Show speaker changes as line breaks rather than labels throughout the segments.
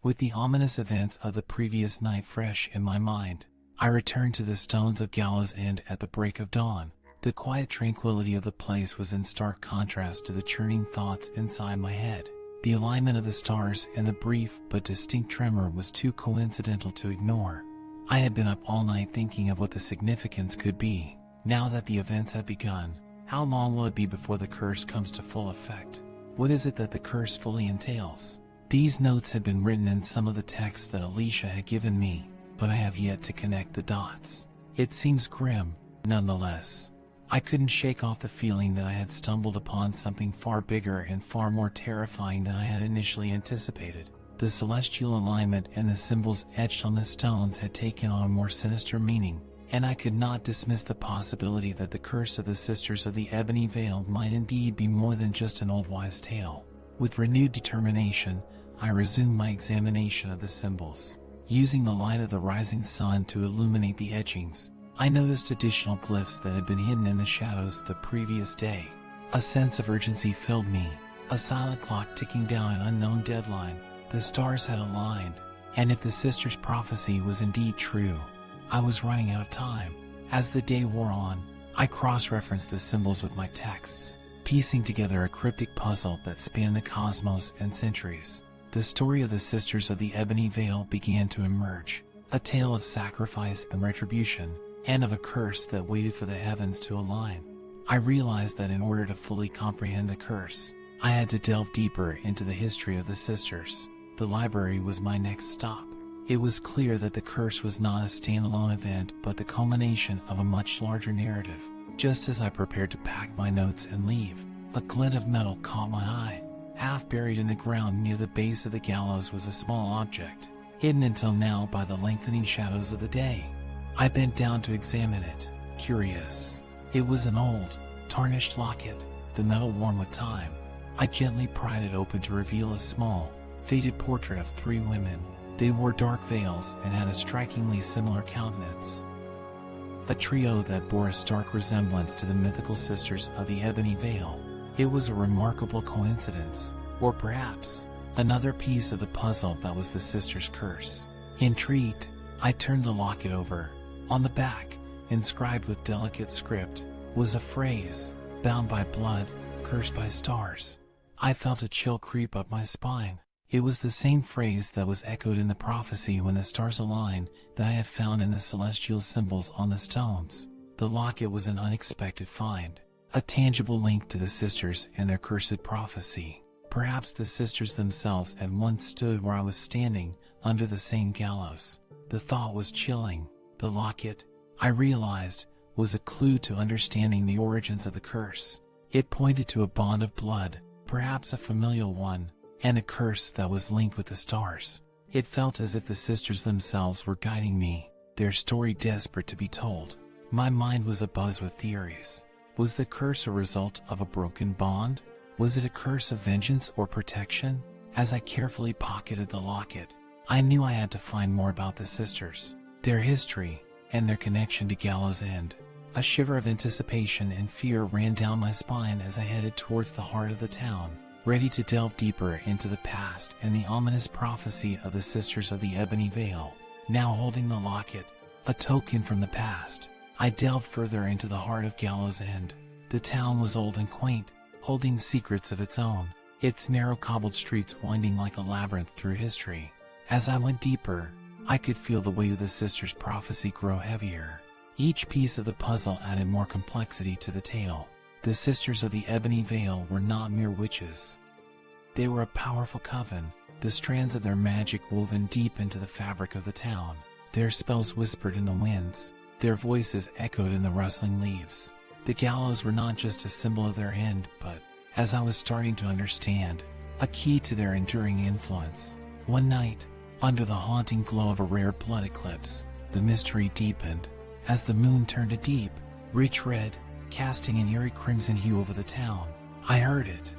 With the ominous events of the previous night fresh in my mind, I returned to the stones of Gallow's End at the break of dawn. The quiet tranquility of the place was in stark contrast to the churning thoughts inside my head. The alignment of the stars and the brief but distinct tremor was too coincidental to ignore. I had been up all night thinking of what the significance could be. Now that the events have begun, how long will it be before the curse comes to full effect? What is it that the curse fully entails? These notes had been written in some of the texts that Alicia had given me, but I have yet to connect the dots. It seems grim, nonetheless. I couldn't shake off the feeling that I had stumbled upon something far bigger and far more terrifying than I had initially anticipated. The celestial alignment and the symbols etched on the stones had taken on a more sinister meaning, and I could not dismiss the possibility that the curse of the Sisters of the Ebony Veil might indeed be more than just an old wives' tale. With renewed determination, I resumed my examination of the symbols. Using the light of the rising sun to illuminate the etchings, I noticed additional glyphs that had been hidden in the shadows the previous day. A sense of urgency filled me, a silent clock ticking down an unknown deadline. The stars had aligned, and if the sister's prophecy was indeed true, I was running out of time. As the day wore on, I cross-referenced the symbols with my texts, piecing together a cryptic puzzle that spanned the cosmos and centuries. The story of the Sisters of the Ebony Veil began to emerge, a tale of sacrifice and retribution, and of a curse that waited for the heavens to align. I realized that in order to fully comprehend the curse, I had to delve deeper into the history of the sisters. The library was my next stop. It was clear that the curse was not a standalone event but the culmination of a much larger narrative. Just as I prepared to pack my notes and leave, a glint of metal caught my eye. Half buried in the ground near the base of the gallows was a small object, hidden until now by the lengthening shadows of the day. I bent down to examine it, curious. It was an old, tarnished locket, the metal worn with time. I gently pried it open to reveal a small, faded portrait of 3 women. They wore dark veils and had a strikingly similar countenance. A trio that bore a stark resemblance to the mythical Sisters of the Ebony Veil. It was a remarkable coincidence, or perhaps another piece of the puzzle that was the sisters' curse. Intrigued, I turned the locket over. On the back, inscribed with delicate script, was a phrase, bound by blood, cursed by stars. I felt a chill creep up my spine. It was the same phrase that was echoed in the prophecy when the stars aligned that I had found in the celestial symbols on the stones. The locket was an unexpected find, a tangible link to the sisters and their cursed prophecy. Perhaps the sisters themselves had once stood where I was standing, under the same gallows. The thought was chilling. The locket, I realized, was a clue to understanding the origins of the curse. It pointed to a bond of blood, perhaps a familial one, and a curse that was linked with the stars. It felt as if the sisters themselves were guiding me, their story desperate to be told. My mind was abuzz with theories. Was the curse a result of a broken bond? Was it a curse of vengeance or protection? As I carefully pocketed the locket, I knew I had to find more about the sisters, their history, and their connection to Gallow's End. A shiver of anticipation and fear ran down my spine as I headed towards the heart of the town, ready to delve deeper into the past and the ominous prophecy of the Sisters of the Ebony Veil. Now holding the locket, a token from the past, I delved further into the heart of Gallow's End. The town was old and quaint, holding secrets of its own, its narrow cobbled streets winding like a labyrinth through history. As I went deeper, I could feel the weight of the sisters' prophecy grow heavier. Each piece of the puzzle added more complexity to the tale. The Sisters of the Ebony Veil were not mere witches. They were a powerful coven, the strands of their magic woven deep into the fabric of the town. Their spells whispered in the winds, their voices echoed in the rustling leaves. The gallows were not just a symbol of their end, but, as I was starting to understand, a key to their enduring influence. One night, under the haunting glow of a rare blood eclipse, the mystery deepened. As the moon turned a deep, rich red, casting an eerie crimson hue over the town, I heard it.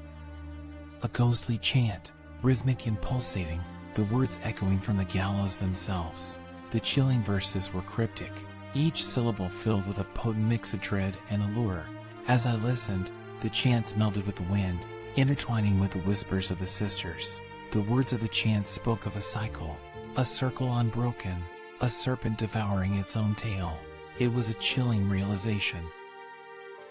A ghostly chant, rhythmic and pulsating, the words echoing from the gallows themselves. The chilling verses were cryptic, each syllable filled with a potent mix of dread and allure. As I listened, the chants melted with the wind, intertwining with the whispers of the sisters. The words of the chant spoke of a cycle, a circle unbroken, a serpent devouring its own tail. It was a chilling realization.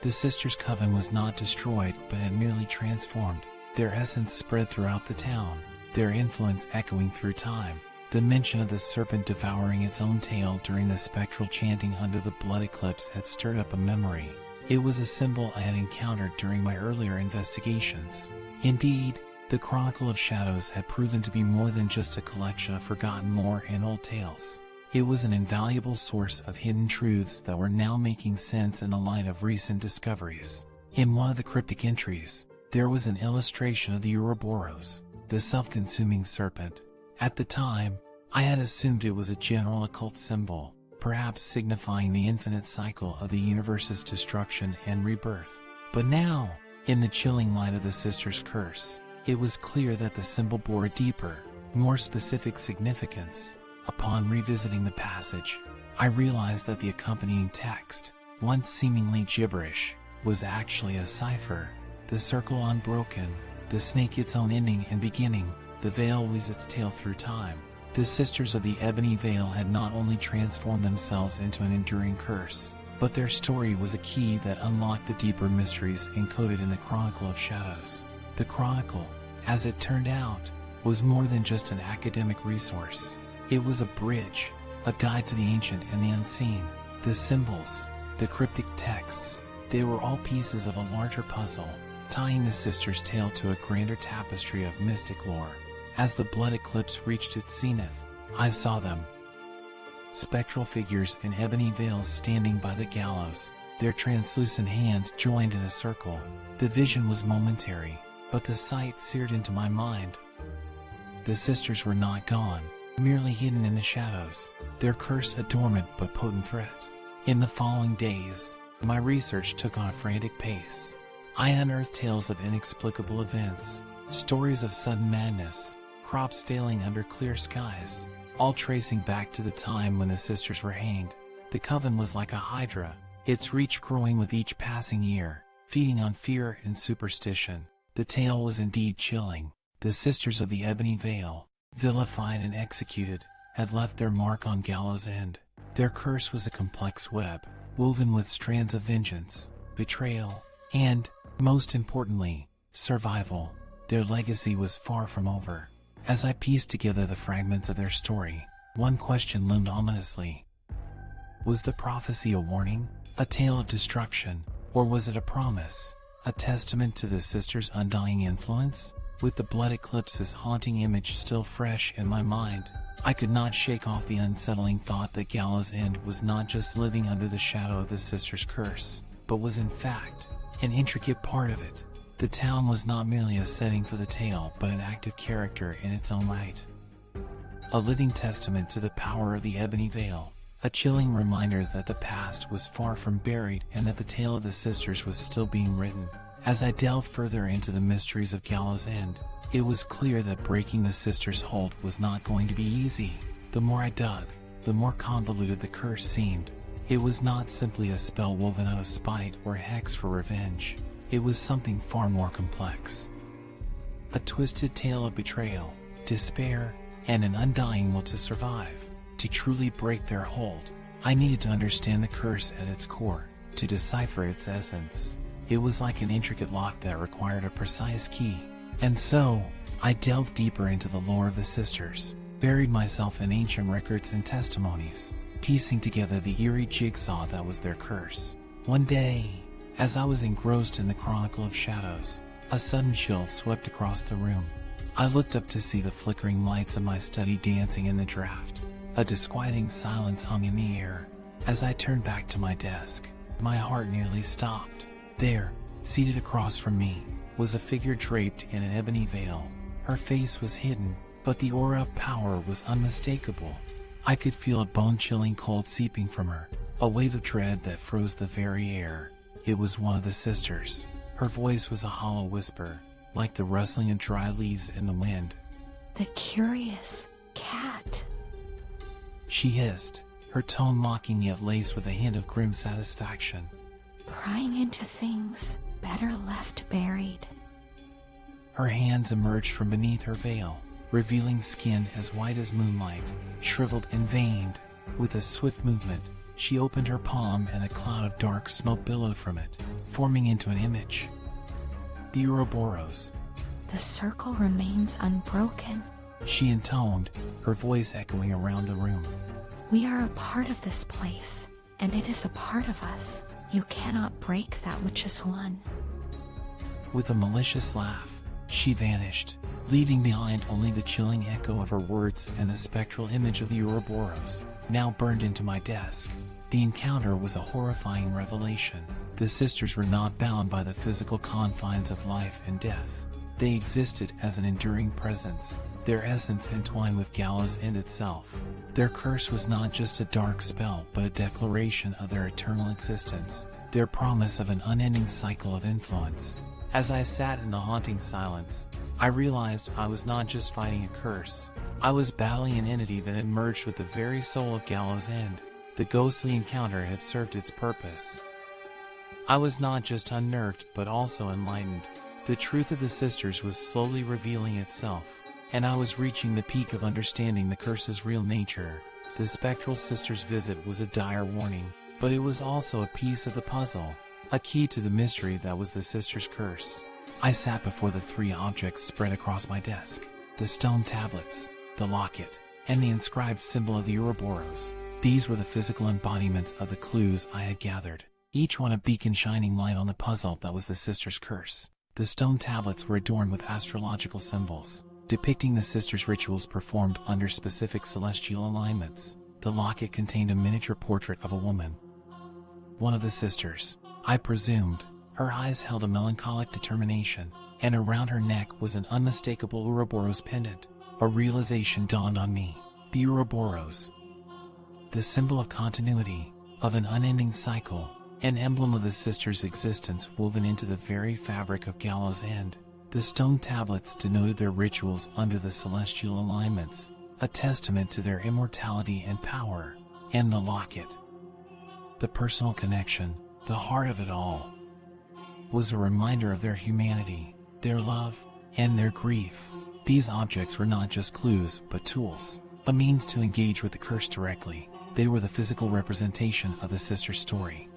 The sisters' coven was not destroyed but had merely transformed. Their essence spread throughout the town, their influence echoing through time. The mention of the serpent devouring its own tail during the spectral chanting under the blood eclipse had stirred up a memory. It was a symbol I had encountered during my earlier investigations. Indeed, the Chronicle of Shadows had proven to be more than just a collection of forgotten lore and old tales. It was an invaluable source of hidden truths that were now making sense in the light of recent discoveries. In one of the cryptic entries, there was an illustration of the Ouroboros, the self-consuming serpent. At the time, I had assumed it was a general occult symbol, perhaps signifying the infinite cycle of the universe's destruction and rebirth. But now, in the chilling light of the sisters' curse, it was clear that the symbol bore a deeper, more specific significance. Upon revisiting the passage, I realized that the accompanying text, once seemingly gibberish, was actually a cipher. The circle unbroken, the snake its own ending and beginning, the veil weaves its tail through time. The sisters of the Ebony Veil had not only transformed themselves into an enduring curse, but their story was a key that unlocked the deeper mysteries encoded in the Chronicle of Shadows. The Chronicle, as it turned out, was more than just an academic resource. It was a bridge, a guide to the ancient and the unseen. The symbols, the cryptic texts, they were all pieces of a larger puzzle, tying the sisters' tale to a grander tapestry of mystic lore. As the blood eclipse reached its zenith, I saw them. Spectral figures in ebony veils standing by the gallows, their translucent hands joined in a circle. The vision was momentary, but the sight seared into my mind. The sisters were not gone, merely hidden in the shadows, their curse a dormant but potent threat. In the following days, my research took on a frantic pace. I unearthed tales of inexplicable events, stories of sudden madness, crops failing under clear skies, all tracing back to the time when the sisters were hanged. The coven was like a hydra, its reach growing with each passing year, feeding on fear and superstition. The tale was indeed chilling. The sisters of the Ebony Veil, vilified and executed, had left their mark on Gallow's end. Their curse was a complex web, woven with strands of vengeance, betrayal, and, most importantly, survival. Their legacy was far from over. As I pieced together the fragments of their story, one question loomed ominously. Was the prophecy a warning, a tale of destruction, or was it a promise, a testament to the sisters' undying influence? With the blood eclipse's haunting image still fresh in my mind, I could not shake off the unsettling thought that Gallow's End was not just living under the shadow of the sisters' curse, but was in fact an intricate part of it. The town was not merely a setting for the tale, but an active character in its own right. A living testament to the power of the Ebony Veil, a chilling reminder that the past was far from buried and that the tale of the sisters was still being written. As I delved further into the mysteries of Gallow's End, it was clear that breaking the sisters' hold was not going to be easy. The more I dug, the more convoluted the curse seemed. It was not simply a spell woven out of spite or a hex for revenge. It was something far more complex. A twisted tale of betrayal, despair, and an undying will to survive. To truly break their hold, I needed to understand the curse at its core, to decipher its essence. It was like an intricate lock that required a precise key. And so, I delved deeper into the lore of the sisters, buried myself in ancient records and testimonies, piecing together the eerie jigsaw that was their curse. One day, as I was engrossed in the Chronicle of Shadows, a sudden chill swept across the room. I looked up to see the flickering lights of my study dancing in the draft. A disquieting silence hung in the air. As I turned back to my desk, my heart nearly stopped. There, seated across from me, was a figure draped in an ebony veil. Her face was hidden, but the aura of power was unmistakable. I could feel a bone-chilling cold seeping from her, a wave of dread that froze the very air. It was one of the sisters. Her voice was a hollow whisper, like the rustling of dry leaves in the wind.
"The curious cat,"
she hissed, her tone mocking yet laced with a hint of grim satisfaction.
"prying into things better left buried."
Her hands emerged from beneath her veil, revealing skin as white as moonlight, shriveled and veined. With a swift movement, she opened her palm and a cloud of dark smoke billowed from it, forming into an image. The Ouroboros.
The circle remains unbroken.
She intoned, her voice echoing around the room.
We are a part of this place, and it is a part of us. You cannot break that which is one.
With a malicious laugh, she vanished, leaving behind only the chilling echo of her words and the spectral image of the Ouroboros, now burned into my desk. The encounter was a horrifying revelation. The sisters were not bound by the physical confines of life and death. They existed as an enduring presence, their essence entwined with Gallow's end itself. Their curse was not just a dark spell but a declaration of their eternal existence, their promise of an unending cycle of influence. As I sat in the haunting silence, I realized I was not just fighting a curse. I was battling an entity that had merged with the very soul of Gallow's end. The ghostly encounter had served its purpose. I was not just unnerved but also enlightened. The truth of the sisters was slowly revealing itself, and I was reaching the peak of understanding the curse's real nature. The spectral sisters' visit was a dire warning, but it was also a piece of the puzzle, a key to the mystery that was the sisters' curse. I sat before the three objects spread across my desk: the stone tablets, the locket, and the inscribed symbol of the Ouroboros. These were the physical embodiments of the clues I had gathered, each one a beacon shining light on the puzzle that was the sisters' curse. The stone tablets were adorned with astrological symbols, depicting the sisters' rituals performed under specific celestial alignments. The locket contained a miniature portrait of a woman, one of the sisters, I presumed. Her eyes held a melancholic determination, and around her neck was an unmistakable Ouroboros pendant. A realization dawned on me. The Ouroboros, the symbol of continuity, of an unending cycle, an emblem of the sisters' existence woven into the very fabric of Gallow's end. The stone tablets denoted their rituals under the celestial alignments, a testament to their immortality and power. And the locket, the personal connection, the heart of it all, was a reminder of their humanity, their love, and their grief. These objects were not just clues, but tools, a means to engage with the curse directly. They were the physical representation of the sisters' story,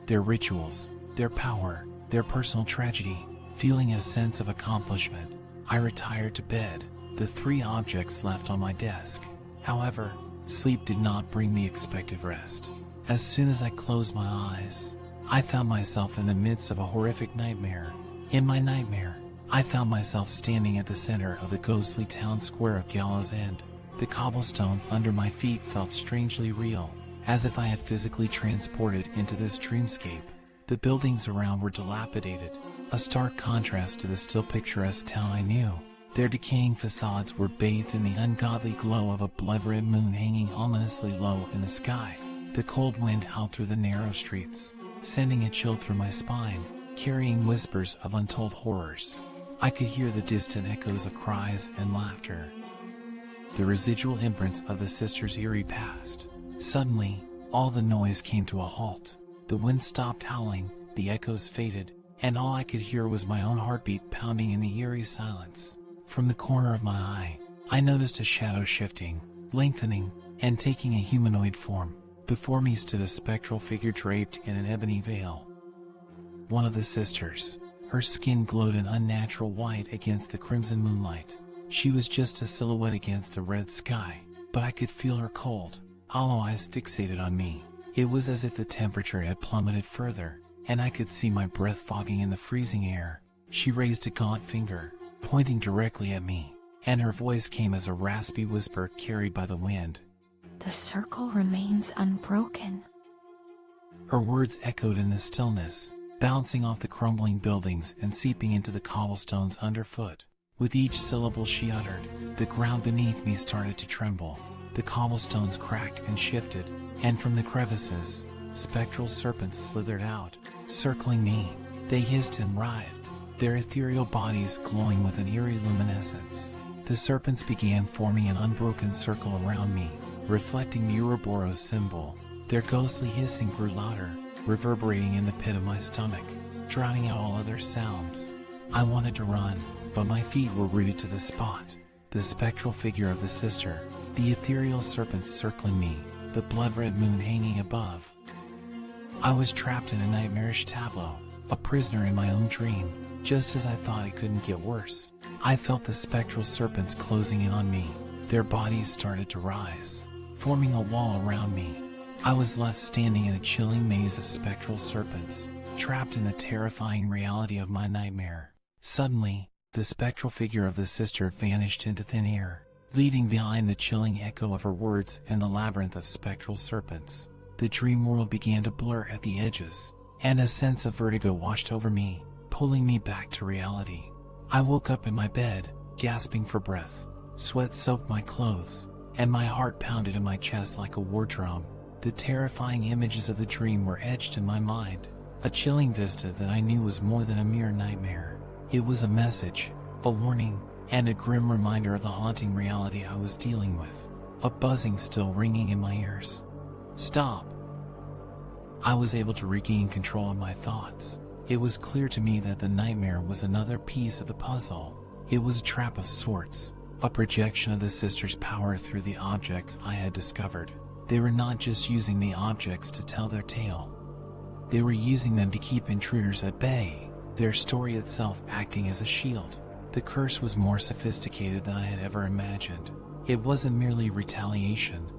their rituals, their power, their personal tragedy. Feeling a sense of accomplishment, I retired to bed, the three objects left on my desk. However, sleep did not bring the expected rest. As soon as I closed my eyes, I found myself in the midst of a horrific nightmare. In my nightmare, I found myself standing at the center of the ghostly town square of Gallow's End. The cobblestone under my feet felt strangely real, as if I had physically transported into this dreamscape. The buildings around were dilapidated, a stark contrast to the still picturesque town I knew. Their decaying facades were bathed in the ungodly glow of a blood-red moon hanging ominously low in the sky. The cold wind howled through the narrow streets, sending a chill through my spine, carrying whispers of untold horrors. I could hear the distant echoes of cries and laughter, the residual imprints of the sisters' eerie past. Suddenly, all the noise came to a halt. The wind stopped howling, the echoes faded, and all I could hear was my own heartbeat pounding in the eerie silence. From the corner of my eye, I noticed a shadow shifting, lengthening, and taking a humanoid form. Before me stood a spectral figure draped in an ebony veil. One of the sisters. Her skin glowed an unnatural white against the crimson moonlight. She was just a silhouette against the red sky, but I could feel her cold, hollow eyes fixated on me. It was as if the temperature had plummeted further, and I could see my breath fogging in the freezing air. She raised a gaunt finger, pointing directly at me, and her voice came as a raspy whisper carried by the wind.
The circle remains unbroken.
Her words echoed in the stillness, bouncing off the crumbling buildings and seeping into the cobblestones underfoot. With each syllable she uttered, the ground beneath me started to tremble. The cobblestones cracked and shifted, and from the crevices, spectral serpents slithered out, circling me. They hissed and writhed, their ethereal bodies glowing with an eerie luminescence. The serpents began forming an unbroken circle around me, reflecting the Ouroboros symbol. Their ghostly hissing grew louder, reverberating in the pit of my stomach, drowning out all other sounds. I wanted to run, but my feet were rooted to the spot. the spectral figure of the sister, the ethereal serpents circling me, the blood-red moon hanging above. I was trapped in a nightmarish tableau, a prisoner in my own dream, just as I thought it couldn't get worse. I felt the spectral serpents closing in on me. Their bodies started to rise, forming a wall around me. I was left standing in a chilling maze of spectral serpents, trapped in the terrifying reality of my nightmare. Suddenly, the spectral figure of the sister vanished into thin air, leaving behind the chilling echo of her words and the labyrinth of spectral serpents. The dream world began to blur at the edges, and a sense of vertigo washed over me, pulling me back to reality. I woke up in my bed, gasping for breath. Sweat soaked my clothes, and my heart pounded in my chest like a war drum. The terrifying images of the dream were etched in my mind, a chilling vista that I knew was more than a mere nightmare. It was a message, a warning, and a grim reminder of the haunting reality I was dealing with, a buzzing still ringing in my ears. Stop! I was able to regain control of my thoughts. It was clear to me that the nightmare was another piece of the puzzle. It was a trap of sorts, a projection of the sister's power through the objects I had discovered. They were not just using the objects to tell their tale. They were using them to keep intruders at bay, their story itself acting as a shield. The curse was more sophisticated than I had ever imagined. It wasn't merely retaliation.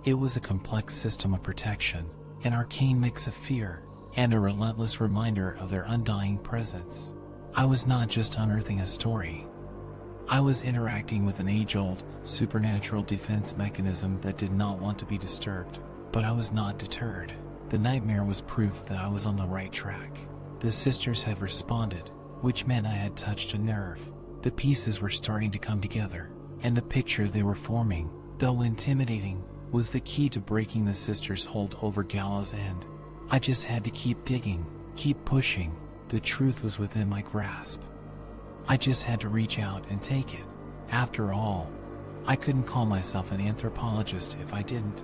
It was a complex system of protection, an arcane mix of fear, and a relentless reminder of their undying presence. I was not just unearthing a story. I was interacting with an age-old, supernatural defense mechanism that did not want to be disturbed. But I was not deterred. The nightmare was proof that I was on the right track. The sisters had responded, which meant I had touched a nerve. The pieces were starting to come together, and the picture they were forming, though intimidating, was the key to breaking the sisters' hold over Gallow's end. I just had to keep digging, keep pushing. The truth was within my grasp. I just had to reach out and take it. After all, I couldn't call myself an anthropologist if I didn't.